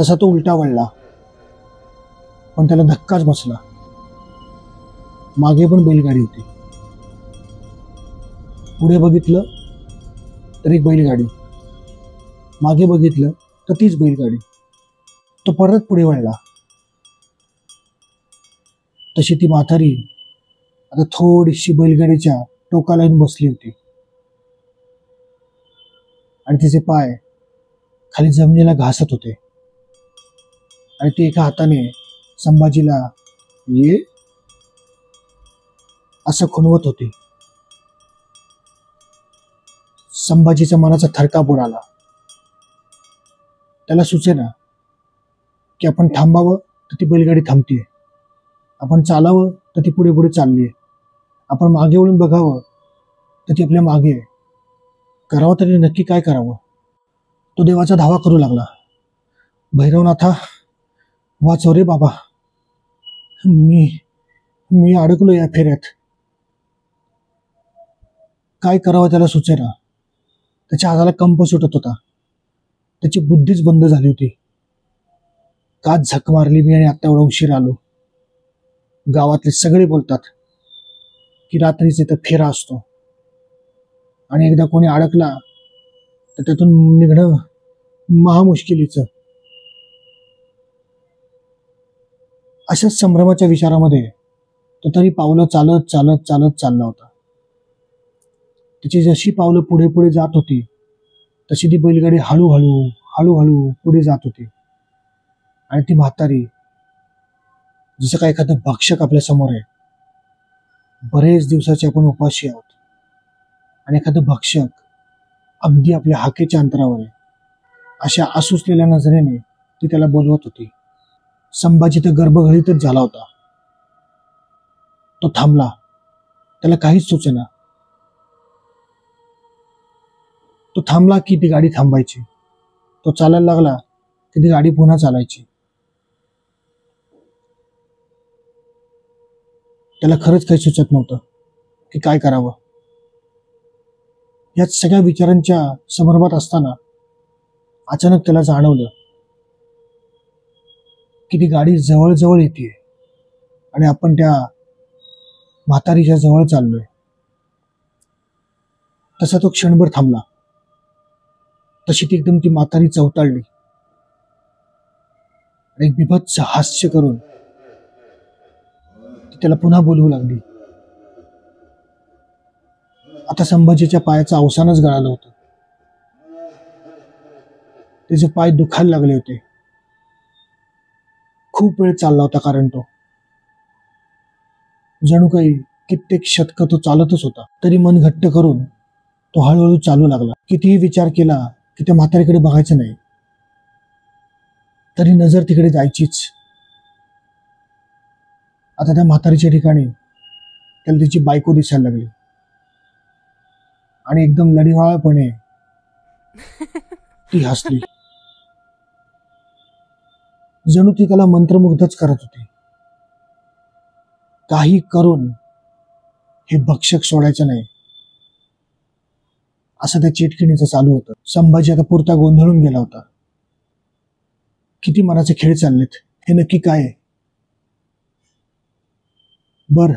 तसा तो उलटा वळला, पण त्याला धक्काच बसला. मागे पण बैलगाडी होती. पुढे बघितलं तर एक बैलगाडी, मागे बघितलं तर तीच बैलगाडी. तो परत पुढे वळला. तशी ती म्हातारी आता थोडीशी बैलगाडीच्या टोकाला येऊन बसली होती आणि तिचे पाय खाली जमिनीला घासत होते आणि ती एका हाताने संभाजीला ये असं खुणवत होती. संभाजीच्या मनाचा थरकाप उडाला. त्याला सुचेना की आपण थांबावं तर ती बैलगाडी थांबतीये, आपण चालावं तर ती पुढे पुढे चाललीये, आपण मागे वळून बघावं तर ती आपल्या मागे आहे. करावं तरी नक्की काय करावं? तो देवाचा धावा करू लागला. भैरवनाथा, वाचव रे बाबा, मी अडकलो या फेऱ्यात. काय करावं त्याला सुचेना. त्याच्या हाताला कंप सुटत होता. त्याची बुद्धीच बंद झाली होती. का झक मारली मी आणि आता एवढा उशीर आलो. गावातले सगळे बोलतात की रात्रीच इथं फेरा असतो आणि एकदा कोणी अडकला तर त्यातून निघणं महामुश्किलीचं. अशाच संभ्रमाच्या विचारामध्ये तो तरी पावलं चालत चालत चालत चालला होता. त्याची जशी पावलं पुढे पुढे जात होती तशी ती बैलगाडी हळूहळू हळूहळू पुढे जात होती आणि ती म्हातारी जसं काय एखादं भक्षक आपल्या समोर आहे. बरेच दिवसाचे आपण उपाशी आहोत आणि एखादं भक्षक अगदी आपल्या हाकेच्या अंतरावर आहे. अशा आसुसलेल्या नजरेने ती त्याला बोलवत होती. संभाजी तर गर्भघळीतच झाला होता. तो थांबला. त्याला काहीच सुचेना. तो थांबला की ती गाडी थांबायची. तो चालायला लागला की ती गाडी पुन्हा चालायची. त्याला खरंच काही सुचत नव्हतं की काय करावं. याच सगळ्या विचारांच्या संभ्रमात असताना अचानक त्याला जाणवलं की ती गाडी जवळ येते आणि आपण त्या म्हातारीच्या जवळ चाललोय. तसा तो क्षणभर थांबला. तशी ती एकदम ती म्हातारी चवताळली आणि एक बिभत्स हास्य करून ती त्याला पुन्हा बोलवू लागली. आता संभाजीच्या पायाचं अवसानच गळालं होतं. त्याचे पाय दुखायला लागले होते. खूप वेळ चालला होता, कारण तो जणू काही कित्येक शतकं तो चालतच होता. तरी मन घट्ट करून तो हळूहळू चालू लागला. कितीही विचार केला की त्या म्हातारीकडे बघायचं नाही, तरी नजर तिकडे जायचीच. आता त्या म्हातारीच्या ठिकाणी त्याला तिची बायको दिसायला लागली आणि एकदम लढिवाळपणे ती हसली. जणू ती त्याला मंत्रमुग्धच करत होती. काही करून हे भक्षक सोडायचं नाही असं त्या चिटकिणीचं चालू होतं. संभाजी आता पुरता गोंधळून गेला होता. किती मनाचे खेळ चाललेत, हे नक्की काय आहे? बर,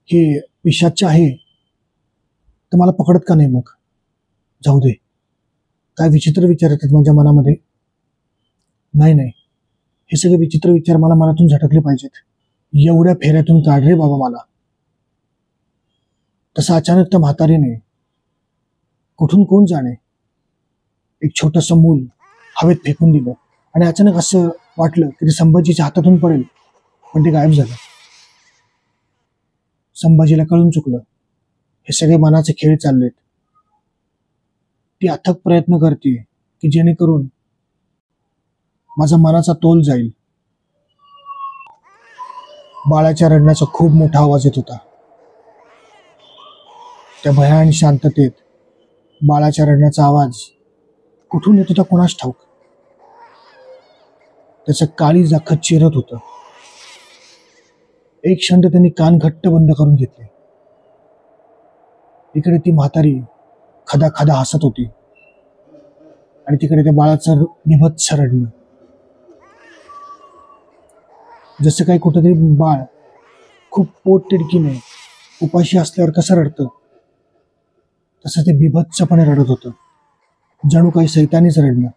हे पिशाच्च आहे तर मला पकडत का नाही? मग जाऊ दे. काय विचित्र विचार येतात माझ्या मनामध्ये. नाही, हे सगळे विचित्र विचार मला मनातून झटकले पाहिजेत. एवढ्या फेऱ्यातून काढ रे बाबा मला. तसं अचानक त्या म्हातारीने कुठून कोण जाणे एक छोटंसं मूल हवेत फेकून दिलं आणि अचानक असं वाटलं की ते संभाजीच्या हातातून पडेल, पण ते गायब झालं. संभाजीला कळून चुकलं हे सगळे मनाचे खेळ चाललेत. ती अथक प्रयत्न करते की जेणेकरून माझा मनाचा तोल जाईल. बाळाच्या रडण्याचा खूप मोठा आवाज येत होता. त्या भयान शांततेत बाळाच्या रडण्याचा आवाज कुठून येत होता कोणास ठाऊक. त्याचं काळीज अख्खं चिरत होतं. एक क्षण त्यांनी कान घट्ट बंद करून घेतले. इकडे ती म्हातारी खदा खदा हसत होती आणि तिकडे त्या बाळाचं बिभत्स रडणं. जसं काही कुठंतरी बाळ खूप पोट तिडकीने उपाशी असल्यावर कसं रडतं, तसं ते बिभत्सपणे रडत होतं, जणू काही सैतानीच रडणं.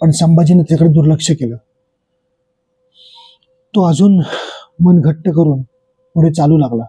पण संभाजीने त्याकडे दुर्लक्ष केलं. तो अजून मन घट्ट करून पुढे चालू लागला.